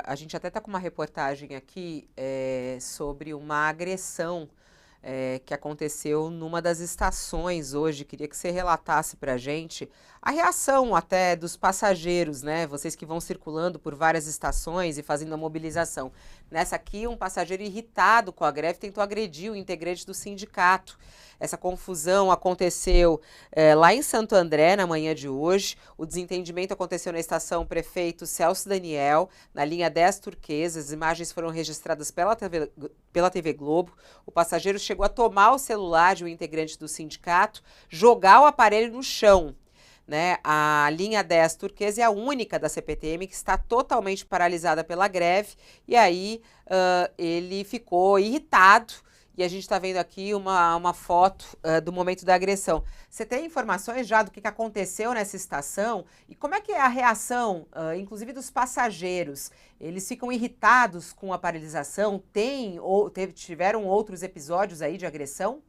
A gente até está com uma reportagem aqui sobre uma agressão que aconteceu numa das estações hoje. Queria que você relatasse para a gente a reação até dos passageiros, né? Vocês que vão circulando por várias estações e fazendo a mobilização. Nessa aqui, um passageiro irritado com a greve tentou agredir o integrante do sindicato. Essa confusão aconteceu lá em Santo André, na manhã de hoje. O desentendimento aconteceu na estação Prefeito Celso Daniel, na linha 10 Turquesa. As imagens foram registradas pela TV Globo. O passageiro chegou a tomar o celular de um integrante do sindicato, jogar o aparelho no chão. Né? A linha 10 Turquesa é a única da CPTM que está totalmente paralisada pela greve, e aí ele ficou irritado, e a gente está vendo aqui uma foto do momento da agressão. Você tem informações já do que aconteceu nessa estação? E como é que é a reação, inclusive dos passageiros? Eles ficam irritados com a paralisação? Tiveram outros episódios aí de agressão?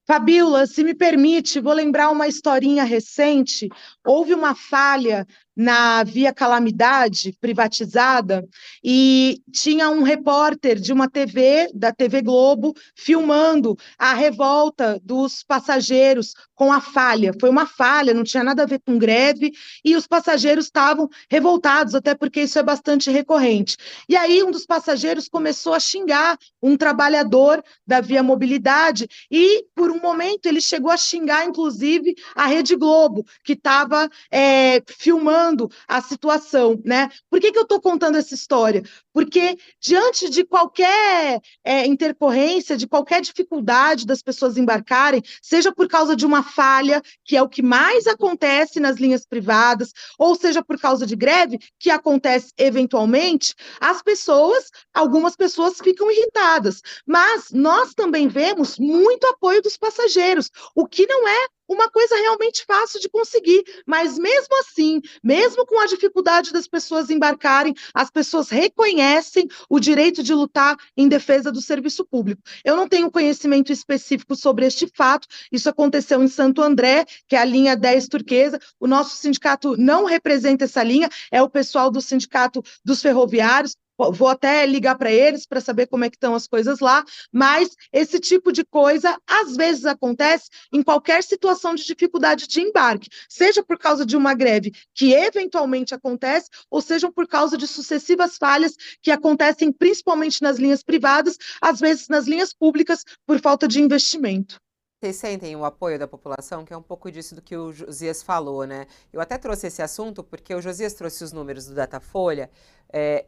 Fabíola, se me permite, vou lembrar uma historinha recente. Houve uma falha na Via Calamidade, privatizada, e tinha um repórter de uma TV, da TV Globo, filmando a revolta dos passageiros com a falha. Foi uma falha, não tinha nada a ver com greve, e os passageiros estavam revoltados, até porque isso é bastante recorrente. E aí um dos passageiros começou a xingar um trabalhador da Via Mobilidade, e por um momento ele chegou a xingar, inclusive, a Rede Globo, que estava filmando a situação, né? Por que eu estou contando essa história? Porque diante de qualquer intercorrência, de qualquer dificuldade das pessoas embarcarem, seja por causa de uma falha, que é o que mais acontece nas linhas privadas, ou seja por causa de greve, que acontece eventualmente, algumas pessoas ficam irritadas, mas nós também vemos muito apoio dos passageiros, o que não é uma coisa realmente fácil de conseguir, mas mesmo assim, mesmo com a dificuldade das pessoas embarcarem, as pessoas reconhecem o direito de lutar em defesa do serviço público. Eu não tenho conhecimento específico sobre este fato, isso aconteceu em Santo André, que é a linha 10 Turquesa, o nosso sindicato não representa essa linha, é o pessoal do sindicato dos ferroviários. Vou até ligar para eles para saber como é que estão as coisas lá, mas esse tipo de coisa às vezes acontece em qualquer situação de dificuldade de embarque, seja por causa de uma greve que eventualmente acontece, ou seja por causa de sucessivas falhas que acontecem principalmente nas linhas privadas, às vezes nas linhas públicas, por falta de investimento. Vocês sentem o apoio da população, que é um pouco disso do que o Josias falou, né? Eu até trouxe esse assunto porque o Josias trouxe os números do Datafolha,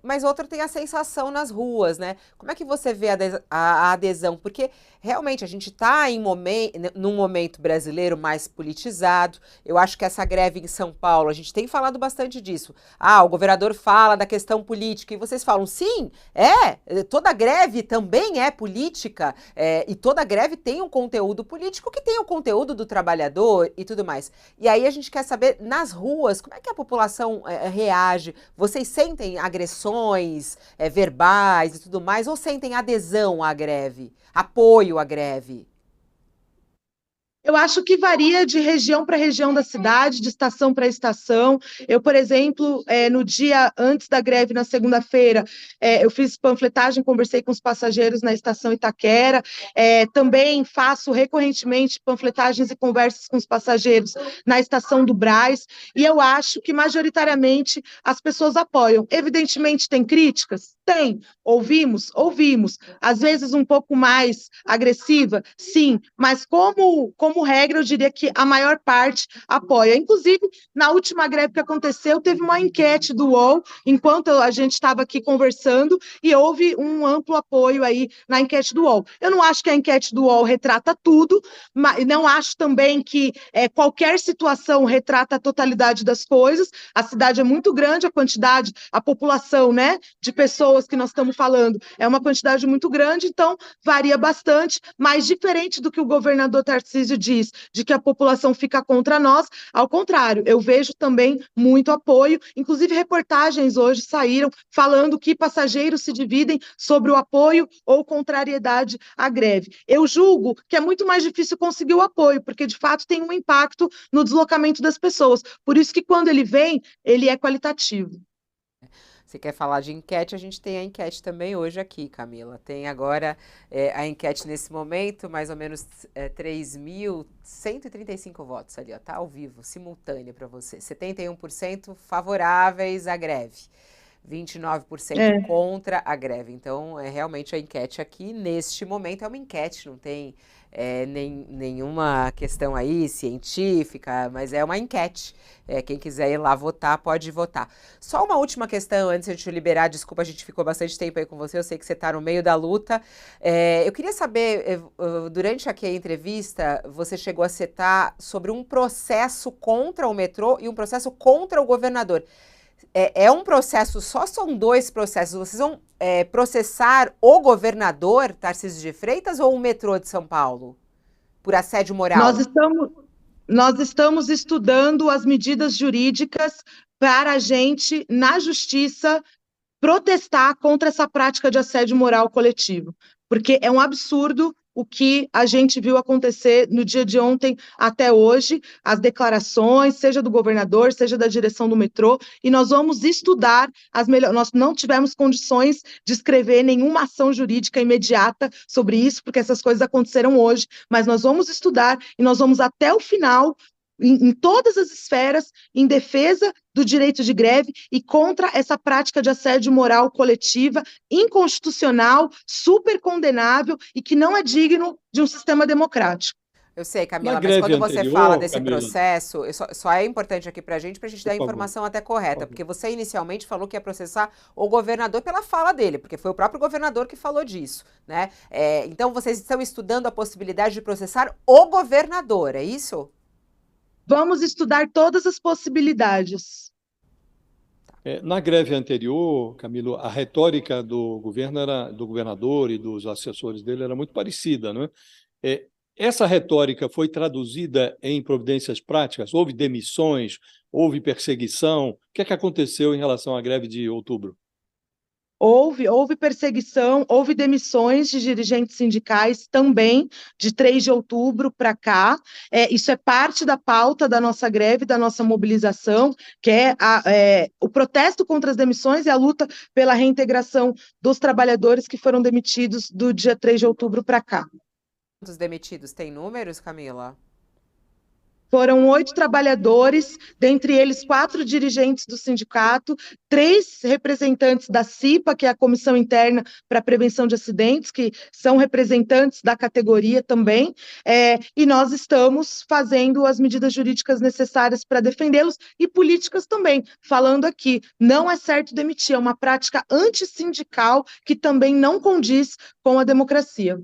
mas outro tem a sensação nas ruas, né? Como é que você vê a adesão? Porque realmente a gente está num momento brasileiro mais politizado. Eu acho que essa greve em São Paulo, a gente tem falado bastante disso. Ah, o governador fala da questão política, e vocês falam, sim, toda greve também é política, e toda greve tem um conteúdo político que tem o conteúdo do trabalhador e tudo mais. E aí a gente quer saber, nas ruas, como é que a população reage? Vocês sentem agressões verbais e tudo mais, ou sentem adesão à greve, apoio à greve? Eu acho que varia de região para região da cidade, de estação para estação. Eu, por exemplo, no dia antes da greve, na segunda-feira, eu fiz panfletagem, conversei com os passageiros na estação Itaquera. Também faço recorrentemente panfletagens e conversas com os passageiros na estação do Brás. E eu acho que, majoritariamente, as pessoas apoiam. Evidentemente, tem críticas? Tem. Ouvimos. Às vezes um pouco mais agressiva, sim, mas como regra, eu diria que a maior parte apoia. Inclusive, na última greve que aconteceu, teve uma enquete do UOL, enquanto a gente estava aqui conversando, e houve um amplo apoio aí na enquete do UOL. Eu não acho que a enquete do UOL retrata tudo, mas não acho também que qualquer situação retrata a totalidade das coisas. A cidade é muito grande, a população, né, de pessoas que nós estamos falando é uma quantidade muito grande, então varia bastante, mas diferente do que o governador Tarcísio diz, de que a população fica contra nós, ao contrário, eu vejo também muito apoio, inclusive reportagens hoje saíram falando que passageiros se dividem sobre o apoio ou contrariedade à greve. Eu julgo que é muito mais difícil conseguir o apoio, porque de fato tem um impacto no deslocamento das pessoas, por isso que quando ele vem, ele é qualitativo. Você quer falar de enquete? A gente tem a enquete também hoje aqui, Camila. Tem agora a enquete nesse momento, mais ou menos 3.135 votos ali, ó, tá ao vivo, simultâneo para você. 71% favoráveis à greve. 29% É. contra a greve. Então, realmente a enquete aqui, neste momento, é uma enquete, não tem nenhuma questão aí científica, mas é uma enquete. Quem quiser ir lá votar, pode votar. Só uma última questão antes de eu te liberar, desculpa, a gente ficou bastante tempo aí com você, eu sei que você está no meio da luta. Eu queria saber, durante aqui a entrevista, você chegou a citar sobre um processo contra o metrô e um processo contra o governador. É um processo só, são dois processos. Vocês vão processar o governador, Tarcísio de Freitas, ou o metrô de São Paulo? Por assédio Nós moral? estamos, nós estamos estudando as medidas jurídicas para a gente, na justiça, protestar contra essa prática de assédio moral coletivo, porque é um absurdo o que a gente viu acontecer no dia de ontem até hoje, as declarações, seja do governador, seja da direção do metrô, e nós vamos estudar as melhores. Nós não tivemos condições de escrever nenhuma ação jurídica imediata sobre isso, porque essas coisas aconteceram hoje, mas nós vamos estudar e nós vamos até o final em todas as esferas, em defesa do direito de greve e contra essa prática de assédio moral coletiva, inconstitucional, super condenável e que não é digno de um sistema democrático. Eu sei, Na Camila, mas greve quando você fala anterior, desse Camila, processo, só é importante aqui para a gente dar por a favor, informação até por correta, favor. porque você inicialmente falou que ia processar o governador pela fala dele, porque foi o próprio governador que falou disso, né? Então vocês estão estudando a possibilidade de processar o governador, é isso? Vamos estudar todas as possibilidades. Na greve anterior, Camilo, a retórica do do governador e dos assessores dele era muito parecida, né? É, essa retórica foi traduzida em providências práticas? Houve demissões? Houve perseguição? O que é que aconteceu em relação à greve de outubro? Houve perseguição, houve demissões de dirigentes sindicais também, de 3 de outubro para cá. Isso é parte da pauta da nossa greve, da nossa mobilização, que é o protesto contra as demissões e a luta pela reintegração dos trabalhadores que foram demitidos do dia 3 de outubro para cá. Quantos demitidos? Tem números, Camila? Foram 8 trabalhadores, dentre eles 4 dirigentes do sindicato, 3 representantes da CIPA, que é a Comissão Interna para a Prevenção de Acidentes, que são representantes da categoria também, e nós estamos fazendo as medidas jurídicas necessárias para defendê-los e políticas também. Falando aqui, não é certo demitir, é uma prática antissindical que também não condiz com a democracia.